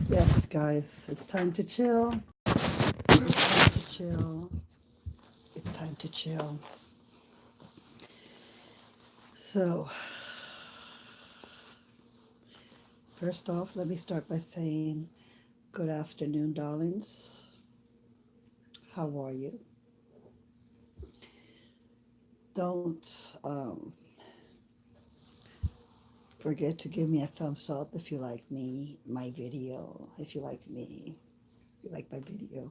Yes, guys, it's time to chill. It's time to chill. It's time to chill. So, first off, let me start by saying good afternoon, darlings. How are you? Don't forget to give me a thumbs up if you like me, my video. If you like me, if you like my video.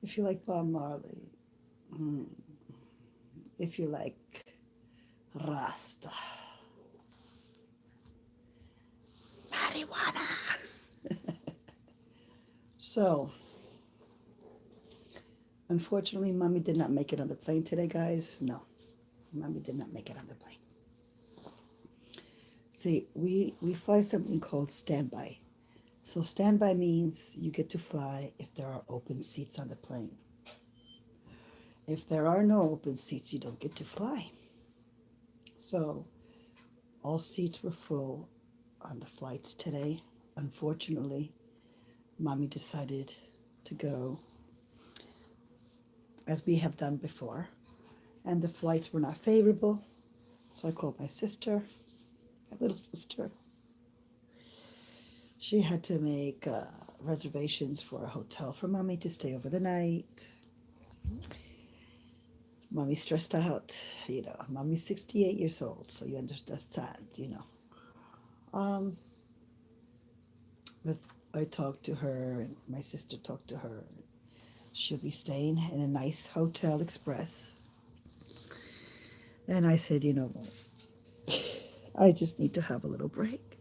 If you like Bob Marley. Mm, if you like Rasta. Marijuana. So, unfortunately, Mommy did not make it on the plane today, guys. No, Mommy did not make it on the plane. See, we fly something called standby. So standby means you get to fly if there are open seats on the plane. If there are no open seats, you don't get to fly. So all seats were full on the flights today. Unfortunately, Mommy decided to go as we have done before, and the flights were not favorable. So I called my sister, my little sister. She had to make reservations for a hotel for Mommy to stay over the night. Mommy's stressed out, Mommy's 68 years old, so you understand. Um, but I talked to her, and my sister talked to her. She'll be staying in a nice Hotel Express. And I said, you know what? I just need to have a little break.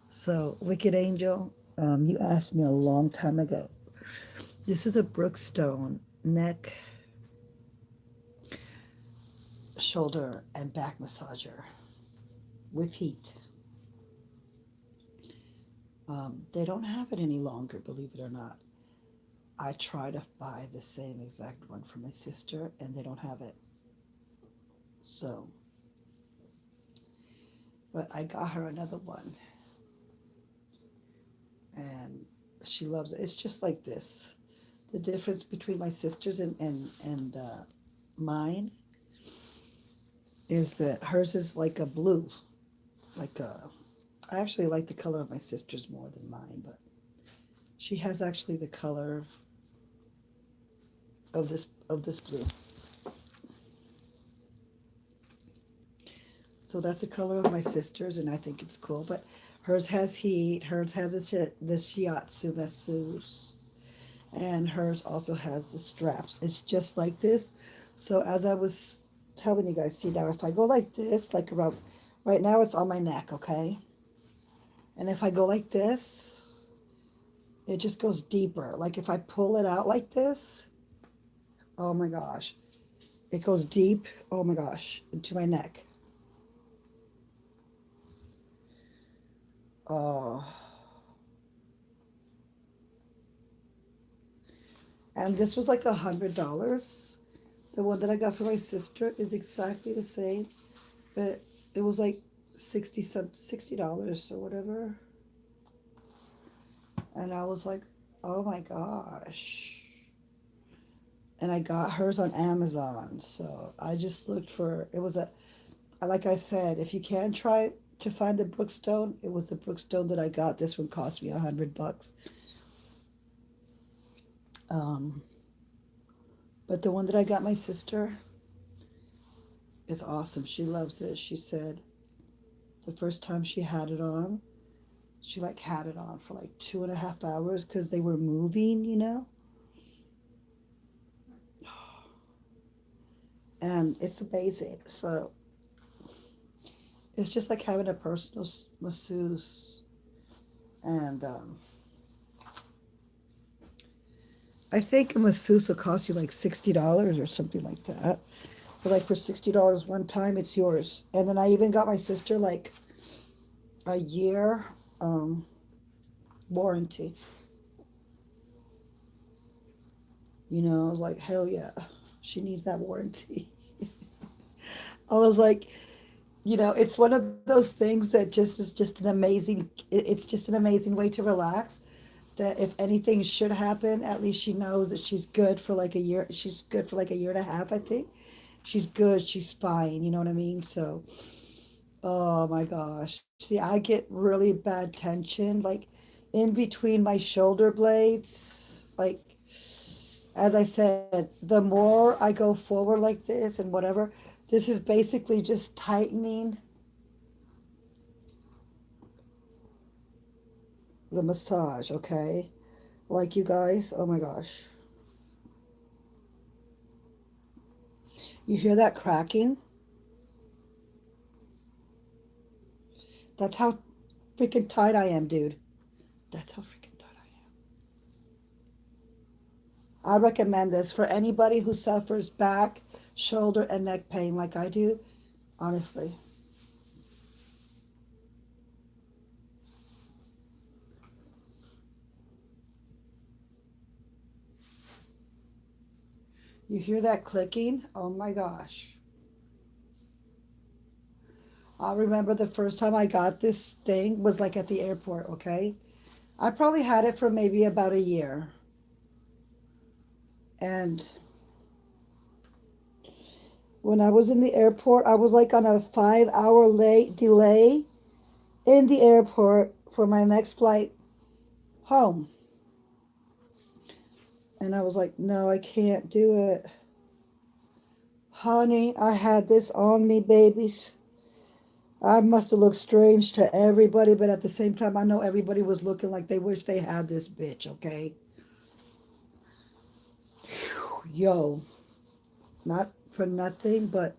So, Wicked Angel, you asked me a long time ago. This is a Brookstone neck, shoulder, and back massager with heat. They don't have it any longer, believe it or not. I try to buy the same exact one for my sister, and they don't have it. So, but I got her another one, and she loves it. It's just like this. The difference between my sister's and mine is that hers is like a blue, like a. I actually like the color of my sister's more than mine, but she has actually the color of this blue. So that's the color of my sister's, and I think it's cool. But hers has heat. Hers has this shiatsu masseuse, and hers also has the straps. It's just like this. So as I was telling you guys, see now if I go like this, like around, right now it's on my neck, okay? And if I go like this, it just goes deeper. Like if I pull it out like this, oh my gosh, it goes deep. Oh my gosh, into my neck. Oh. And this was like $100. The one that I got for my sister is exactly the same, but it was like $60 or whatever. And I was like, oh my gosh. And I got hers on Amazon. So I just looked for it was a like I said, if you can try to find the Brookstone, it was the Brookstone that I got. This one cost me $100. Um, but the one that I got my sister is awesome. She loves it. She said the first time she had it on, she like had it on for like 2.5 hours because they were moving. And it's amazing. So it's just like having a personal masseuse. And I think a masseuse will cost you like $60 or something like that. But like for $60 one time, it's yours. And then I even got my sister like a year um, warranty. I was like, hell yeah, she needs that warranty. I was like, It's one of those things that just is just an amazing, it's just an amazing way to relax. That if anything should happen, at least she knows that she's good for like a year. She's good for like a year and a half, I think. She's good. She's fine. You know what I mean? So, oh my gosh. See, I get really bad tension, like in between my shoulder blades. Like, as I said, the more I go forward like this and whatever, this is basically just tightening the massage, okay? Like you guys, oh my gosh. You hear that cracking? That's how freaking tight I am, dude. That's how freaking tight I am. I recommend this for anybody who suffers back, shoulder, and neck pain like I do. Honestly. You hear that clicking? Oh my gosh. I remember the first time I got this thing was like at the airport, okay? I probably had it for maybe about a year. And when I was in the airport, I was like on a 5 hour late delay in the airport for my next flight home. And I was like, no, I can't do it. Honey, I had this on me, babies. I must have looked strange to everybody, but at the same time, I know everybody was looking like they wish they had this bitch, okay? Yo, not for nothing, but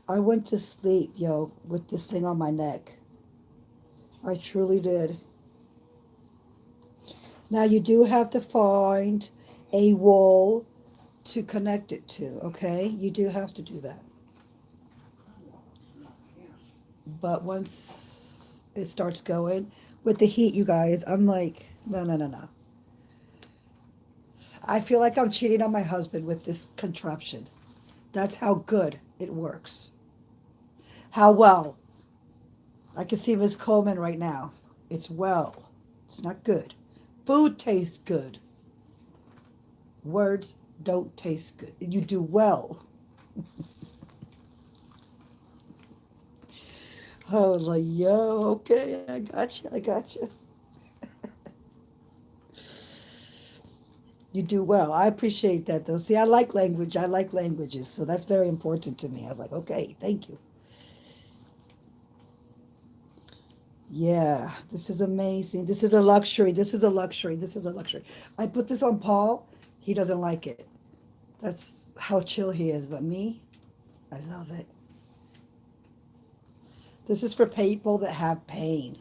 I went to sleep, yo, with this thing on my neck. I truly did. Now, you do have to find a wall to connect it to, okay? You do have to do that. But once it starts going with the heat, you guys, I'm like, no, no, no, no. I feel like I'm cheating on my husband with this contraption. That's how good it works. How well. I can see Miss Coleman right now. It's well. It's not good. Food tastes good. Words don't taste good. You do well. Oh, like, yo, okay, I got you. I got you. You do well. I appreciate that, though. See, I like language. I like languages. So that's very important to me. I was like, okay, thank you. Yeah, this is amazing. This is a luxury. This is a luxury. This is a luxury. I put this on Paul. He doesn't like it. That's how chill he is. But me, I love it. This is for people that have pain,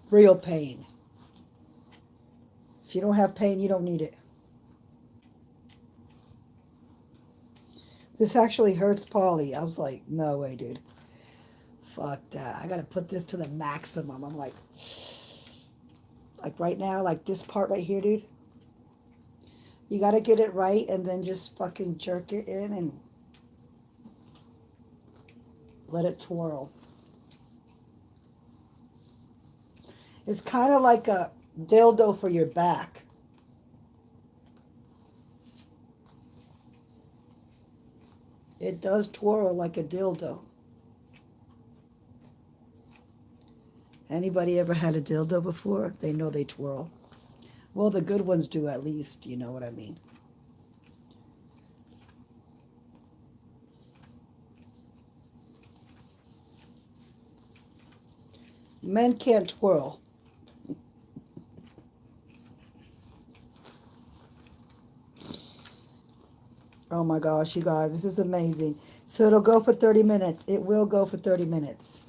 real pain. If you don't have pain, you don't need it. This actually hurts Paulie. I was like, no way, dude. Fuck that. I gotta put this to the maximum. I'm like right now, like this part right here, dude. You gotta get it right and then just fucking jerk it in and let it twirl. It's kind of like a dildo for your back. It does twirl like a dildo. Anybody ever had a dildo before? They know they twirl. Well, the good ones do at least, you know what I mean. Men can't twirl. Oh my gosh, you guys, this is amazing. So it'll go for 30 minutes. It will go for 30 minutes.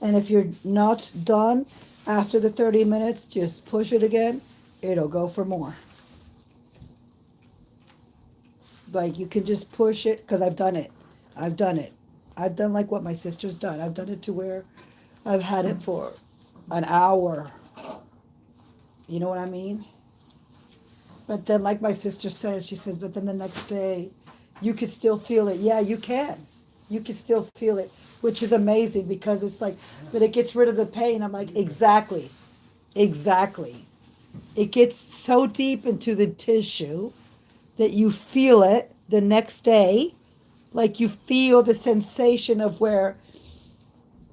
And if you're not done after the 30 minutes, just push it again. It'll go for more. Like you can just push it because I've done it. I've done it. I've done like what my sister's done. I've done it to where I've had it for an hour. You know what I mean? But then, like my sister says, she says, but then the next day You can still feel it. Yeah, you can. You can still feel it, which is amazing because it's like, but it gets rid of the pain. I'm like, exactly, exactly. It gets so deep into the tissue that you feel it the next day. Like you feel the sensation of where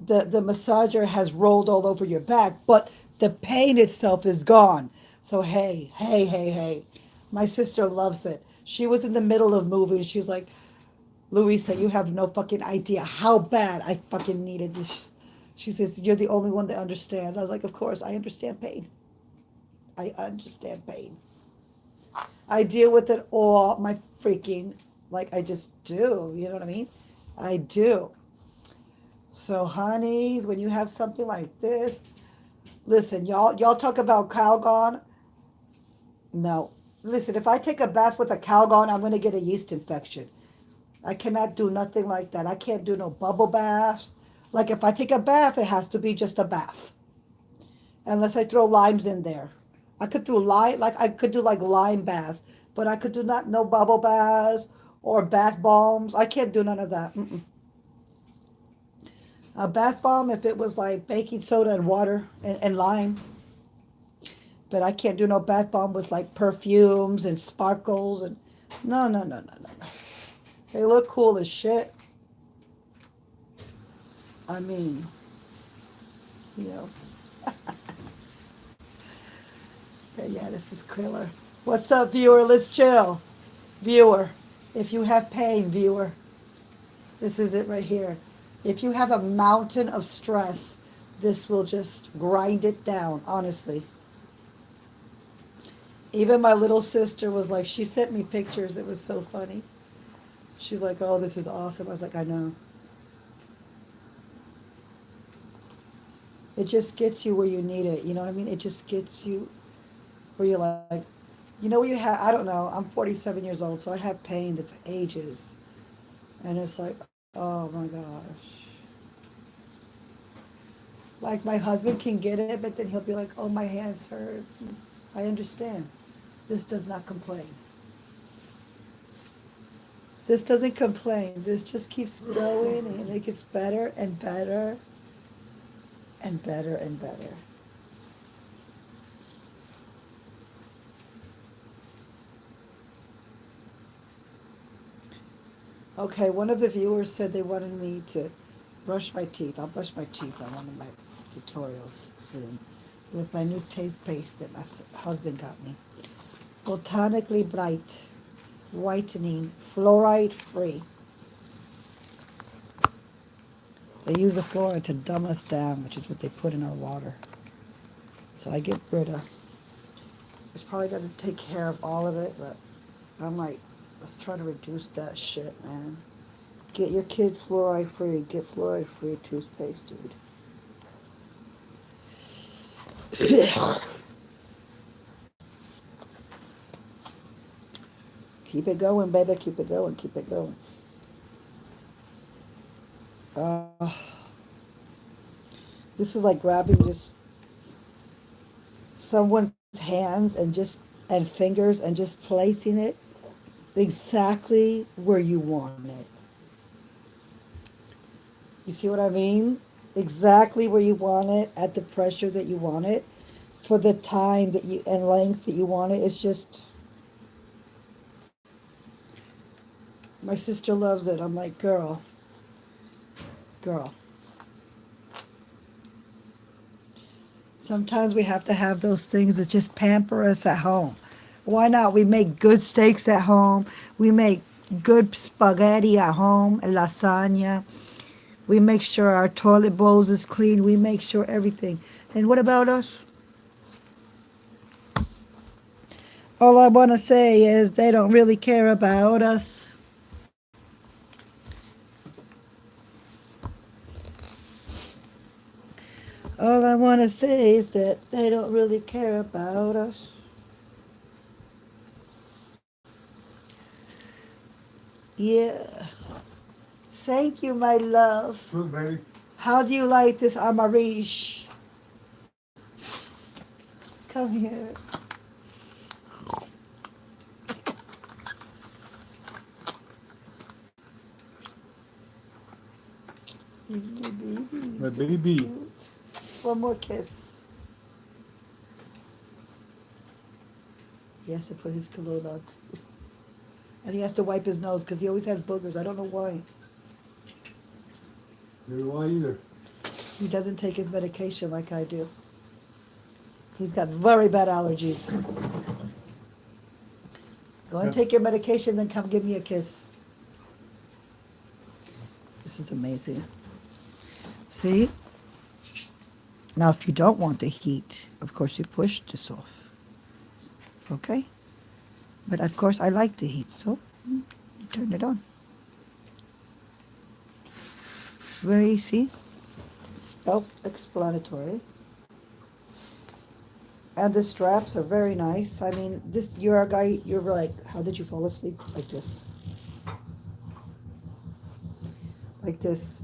the massager has rolled all over your back, but the pain itself is gone. So hey, hey, hey, hey. My sister loves it. She was in the middle of moving. She's like, Louisa, you have no fucking idea how bad I fucking needed this. She says, you're the only one that understands. I was like, of course, I understand pain. I understand pain. I deal with it all my freaking, like I just do. You know what I mean? I do. So, honeys, when you have something like this, listen, y'all talk about Calgon. No. Listen, if I take a bath with a Calgon, I'm going to get a yeast infection. I cannot do nothing like that. I can't do no bubble baths. Like if I take a bath, it has to be just a bath. Unless I throw limes in there. I could do I could do like lime baths, but I could do not no bubble baths or bath bombs. I can't do none of that. Mm-mm. A bath bomb if it was like baking soda and water and lime, but I can't do no bath bomb with like perfumes and sparkles and no, no, no, no, no, no. They look cool as shit. I mean, you know. Okay, yeah, this is killer. What's up, viewer? Let's chill. Viewer, if you have pain, viewer, this is it right here. If you have a mountain of stress, this will just grind it down, honestly. Even my little sister was like, she sent me pictures. It was so funny. She's like, oh, this is awesome. I was like, I know. It just gets you where you need it. You know what I mean? It just gets you where you're like, you know, you have, I don't know, I'm 47 years old, so I have pain that's ages. And it's like, oh my gosh. Like my husband can get it, but then he'll be like, oh, my hands hurt. I understand. This does not complain. This doesn't complain. This just keeps going and it gets better and better and better and better. Okay, one of the viewers said they wanted me to brush my teeth. I'll brush my teeth on one of my tutorials soon with my new toothpaste that my husband got me. Botanically Bright Whitening, fluoride free. They use the fluoride to dumb us down, which is what they put in our water. So I get rid of, which probably doesn't take care of all of it, but I'm like, let's try to reduce that shit, man. Get your kid fluoride free. Get fluoride free toothpaste, dude. Keep it going, baby. Keep it going. Keep it going. Uh, this is like grabbing just someone's hands and fingers and just placing it exactly where you want it. You see what I mean? Exactly where you want it, at the pressure that you want it, for the time that you and length that you want it. It's just my sister loves it. I'm like, girl, girl. Sometimes we have to have those things that just pamper us at home. Why not? We make good steaks at home. We make good spaghetti at home, lasagna. We make sure our toilet bowls is clean. We make sure everything. And what about us? All I want to say is they don't really care about us. All I want to say is that they don't really care about us. Yeah. Thank you, my love. Good, baby. How do you like this Amarish? Come here. Baby. My baby. Cute. One more kiss. He has to put his cologne on too. And he has to wipe his nose because he always has boogers. I don't know why. Never why either. He doesn't take his medication like I do. He's got very bad allergies. Go and take your medication, then come give me a kiss. This is amazing. See? Now, if you don't want the heat, of course, you push this off. Okay? But of course, I like the heat, so you turn it on. Very easy. Self-explanatory. And the straps are very nice. I mean, this, you're a guy, you're like, how did you fall asleep? Like this. Like this.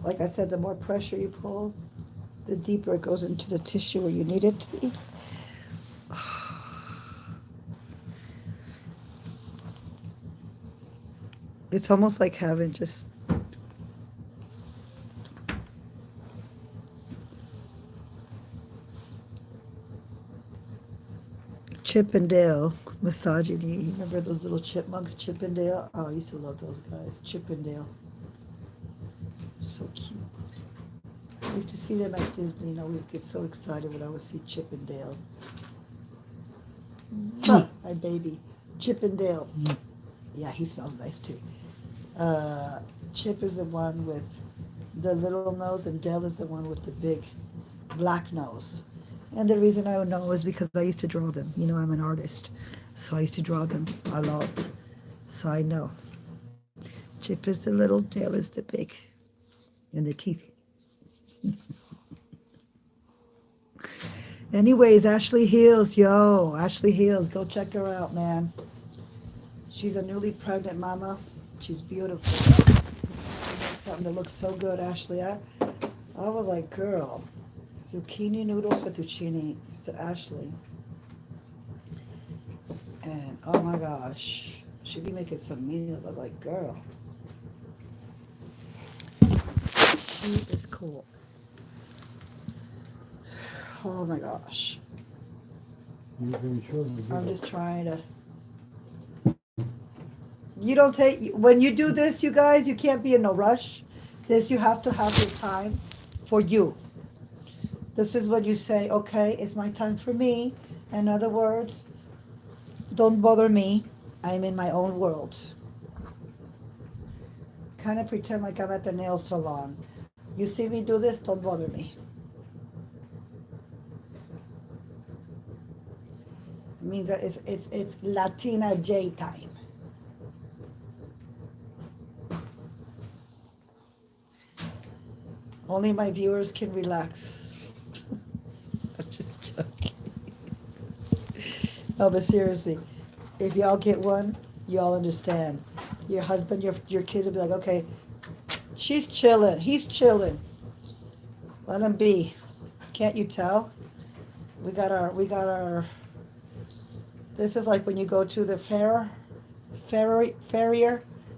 Like I said, the more pressure you pull, the deeper it goes into the tissue where you need it to be. It's almost like having just Chip and Dale massaging you. You remember those little chipmunks, Chip and Dale? Oh, I used to love those guys, Chip and Dale. So cute. I used to see them at Disney and I always get so excited when I would see Chip and Dale. My baby, Chip and Dale. Yeah, he smells nice too. Chip is the one with the little nose and Dale is the one with the big black nose. And the reason I know is because I used to draw them. You know, I'm an artist. So I used to draw them a lot. So I know. Chip is the little, Dale is the big. And the teeth. Anyways, Ashley Heels, yo. Ashley Heels, go check her out, man. She's a newly pregnant mama. She's beautiful. Something that looks so good, Ashley. I was like, girl. Zucchini noodles fettuccine, Ashley. And oh my gosh, she'd be making some meals. I was like, girl, she is cool. Oh my gosh. I'm just trying to. You don't take, when you do this, you guys, you can't be in no rush. This, you have to have your time for you. This is when you say, okay, it's my time for me. In other words, don't bother me. I'm in my own world. Kind of pretend like I'm at the nail salon. You see me do this, don't bother me. It means that it's Latina J time. Only my viewers can relax. I'm just joking. No, but seriously, if y'all get one, y'all understand. Your husband, your kids will be like, okay, she's chilling, he's chilling. Let him be. Can't you tell? We got our. This is like when you go to the farrier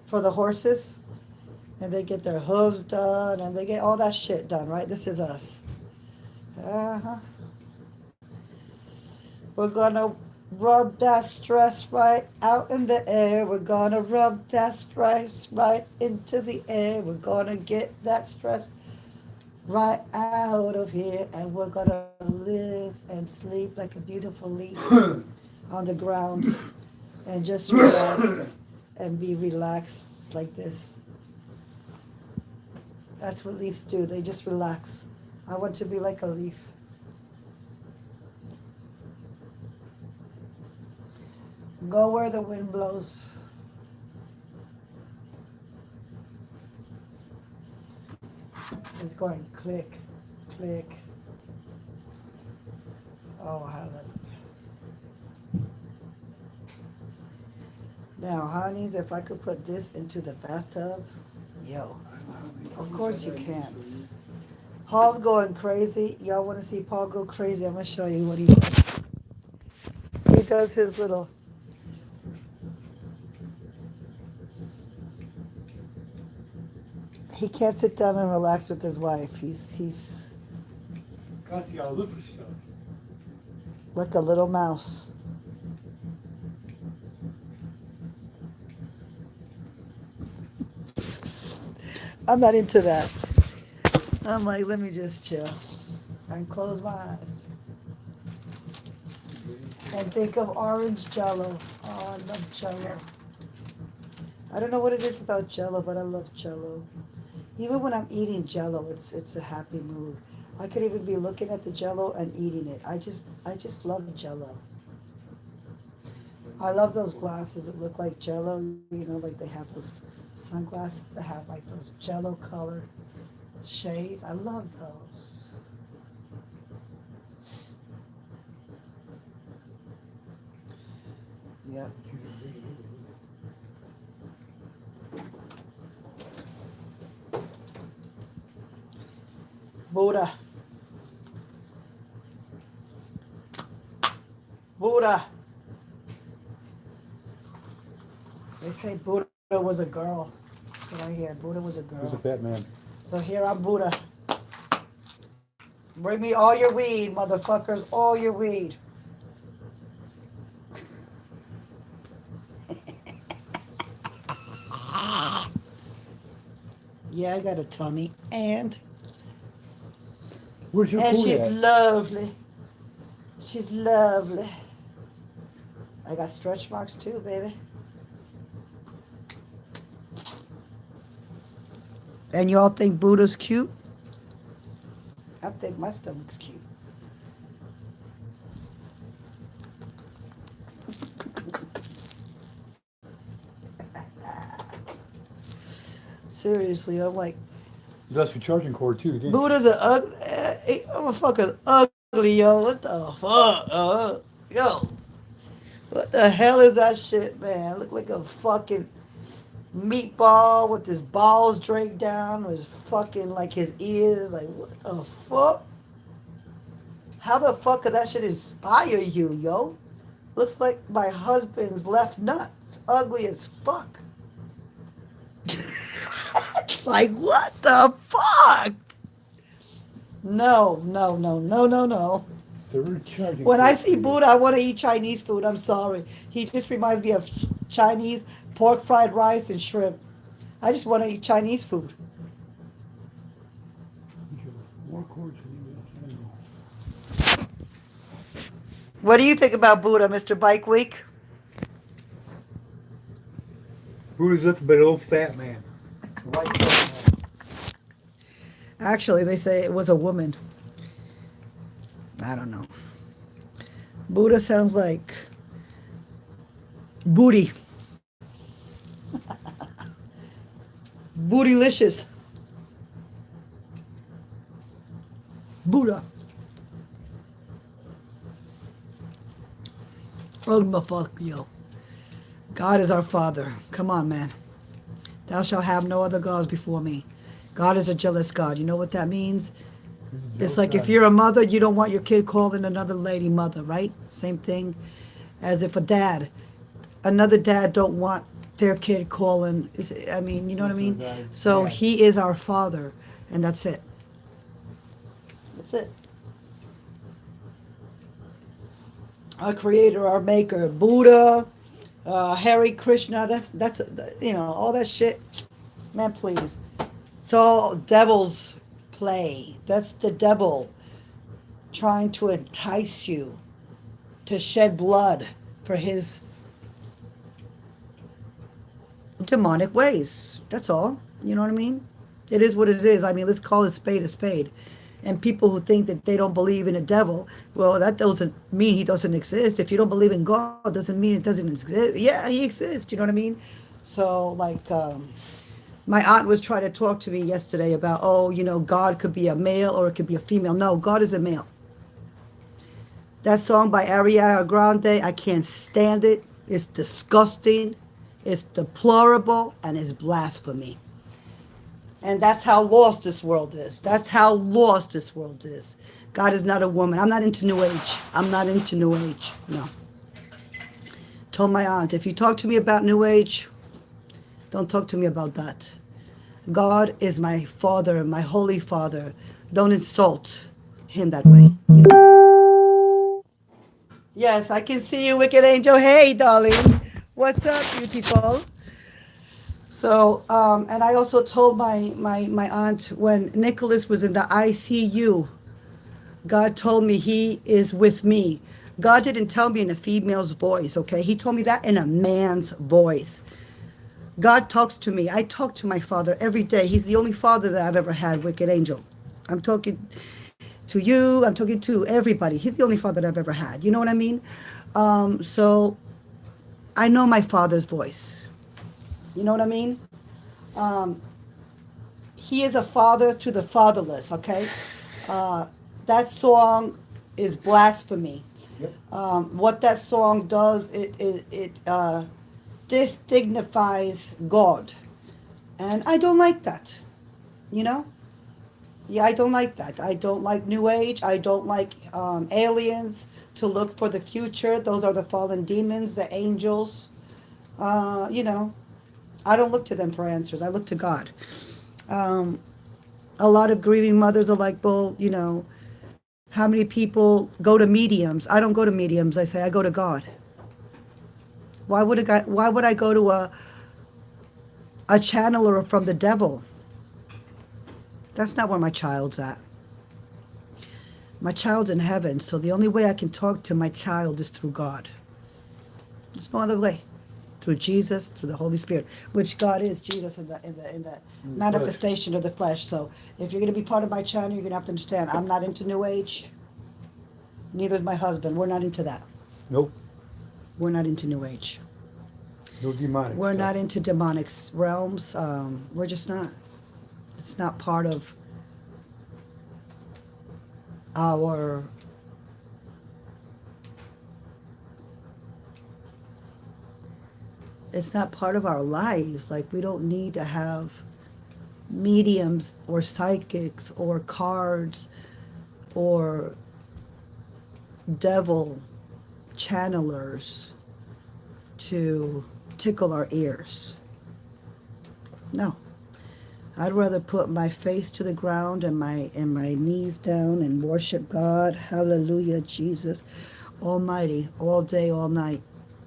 for the horses, and they get their hooves done, and they get all that shit done, right? This is us. Uh-huh. We're gonna rub that stress right out in the air. We're gonna rub that stress right into the air. We're gonna get that stress right out of here, and we're gonna live and sleep like a beautiful leaf on the ground and just relax and be relaxed like this. That's what leaves do. They just relax. I want to be like a leaf. Go where the wind blows. It's going click, click. Oh, hallelujah. Now, honeys, if I could put this into the bathtub, yo. Of course you can't. Paul's going crazy. Y'all want to see Paul go crazy? I'm going to show you what he does. He does his little... he can't sit down and relax with his wife. He's Constantly gotta look for stuff. like a little mouse. I'm not into that. I'm like, let me just chill and close my eyes and think of orange jello. Oh, I love jello. I don't know what it is about jello, but I love jello. Even when I'm eating jello, it's a happy mood. I could even be looking at the jello and eating it. I just love jello. I love those glasses that look like jello. You know, like they have those sunglasses that have like those jello colored shades. I love those. Yeah. Buddha. Buddha. They say Buddha was a girl. That's what I hear. Buddha was a Who's a girl. fat man? So here I'm Buddha. Bring me all your weed, motherfuckers. All your weed. Yeah, I got a tummy. Where's your And food she's at? lovely. She's lovely. I got stretch marks too, baby. And y'all think Buddha's cute? I think my stomach's cute. Seriously, I'm like, You lost your charging cord too, didn't you? Buddha's a ugly, motherfucker's ugly, yo. What the fuck? Yo, what the hell is that shit, man? Look like a fucking meatball with his balls draped down, his fucking like his ears. Like what the fuck? How the fuck could that shit inspire you, yo? Looks like my husband's left nut. It's ugly as fuck. Like what the fuck? No, no, no, no, no, no. Third charging When I cord see for you. Buddha, I want to eat Chinese food. I'm sorry. He just reminds me of Chinese pork fried rice and shrimp. I just want to eat Chinese food. More cords for you. I know. What do you think about Buddha, Mr. Bike Week? Buddha's nothing but an old fat man. White fat man. Actually, they say it was a woman. I don't know. Buddha sounds like booty. Bootylicious. Buddha. Oh, fuck, yo. God is our Father. Come on, man. Thou shalt have no other gods before me. God is a jealous God. You know what that means? It's like if you're a mother, you don't want your kid calling another lady mother, right? Same thing as if a dad, another dad don't want their kid calling. I mean, you know what I mean? So Yeah. he is our Father, and that's it. That's it. Our Creator, our Maker, Buddha, Hare Krishna. That's all that shit. Man, please. It's all devil's play. That's the devil trying to entice you to shed blood for his demonic ways. That's all. You know what I mean? It is what it is. I mean, let's call a spade a spade. And people who think that they don't believe in a devil, well, that doesn't mean he doesn't exist. If you don't believe in God, doesn't mean it doesn't exist. Yeah, he exists. You know what I mean? So, like, my aunt was trying to talk to me yesterday about, oh, God could be a male or it could be a female. No, God is a male. That song by Ariana Grande, I can't stand it. It's disgusting. It's deplorable and it's blasphemy. And that's how lost this world is. That's how lost this world is. God is not a woman. I'm not into New Age. I'm not into New Age. No. Told my aunt, if you talk to me about New Age, don't talk to me about that. God is my Father, my Holy Father. Don't insult him that way. You know? Yes, I can see you, Wicked Angel. Hey, darling. What's up, beautiful? So, and I also told my aunt when Nicholas was in the ICU, God told me he is with me. God didn't tell me in a female's voice, okay? He told me that in a man's voice. God talks to me. I talk to my father every day. He's the only father that I've ever had, Wicked Angel. I'm talking to you. I'm talking to everybody. He's the only father that I've ever had. You know what I mean? So I know my father's voice. You know what I mean? Um, he is a father to the fatherless, okay? Uh, that song is blasphemy. Yep. What that song does, it disdignifies God. And I don't like that, you know? Yeah, I don't like that. I don't like New Age. I don't like aliens to look for the future. Those are the fallen demons, the angels. You know, I don't look to them for answers. I look to God. Um, a lot of grieving mothers are like, well, you know, how many people go to mediums? I don't go to mediums. I say I go to God. Why would I go to a channeler from the devil? That's not where my child's at. My child's in heaven, so the only way I can talk to my child is through God. There's no other way. Through Jesus, through the Holy Spirit, which God is Jesus in the manifestation of the flesh. So if you're going to be part of my channel, you're going to have to understand I'm not into New Age. Neither is my husband. We're not into that. Nope. We're not into New Age. No demonic. We're stuff. not into demonic realms. We're just not. It's not part of our it's not part of our lives. Like, we don't need to have mediums or psychics or cards or devil channelers to tickle our ears. No. I'd rather put my face to the ground and my knees down and worship God. Hallelujah, Jesus Almighty, all day, all night,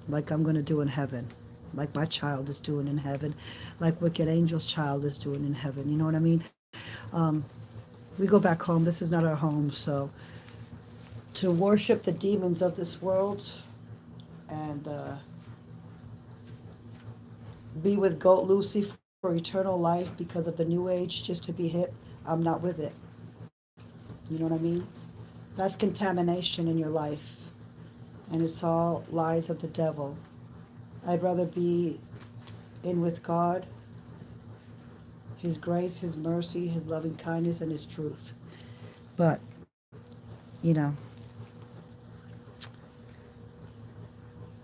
like I'm going to do in heaven, like my child is doing in heaven, like Wicked Angel's child is doing in heaven. You know what I mean? We go back home. This is not our home. So to worship the demons of this world and be with Goat Lucy for eternal life because of the New Age just to be hip, I'm not with it. You know what I mean? That's contamination in your life. And it's all lies of the devil. I'd rather be in with God, His grace, His mercy, His loving kindness, and His truth. But, you know,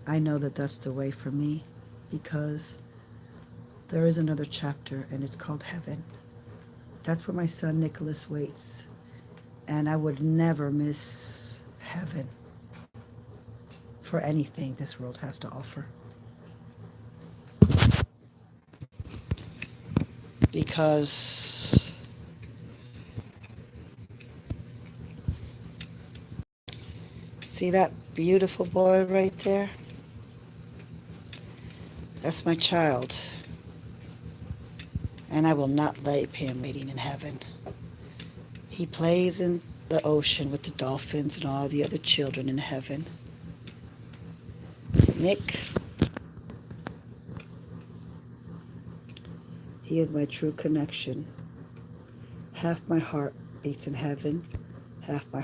I know that that's the way for me because there is another chapter and it's called heaven. That's where my son Nicholas waits. And I would never miss heaven for anything this world has to offer. Because see that beautiful boy right there? That's my child. And I will not leave him waiting in heaven. He plays in the ocean with the dolphins and all the other children in heaven. Nick, he is my true connection. Half my heart beats in heaven, half my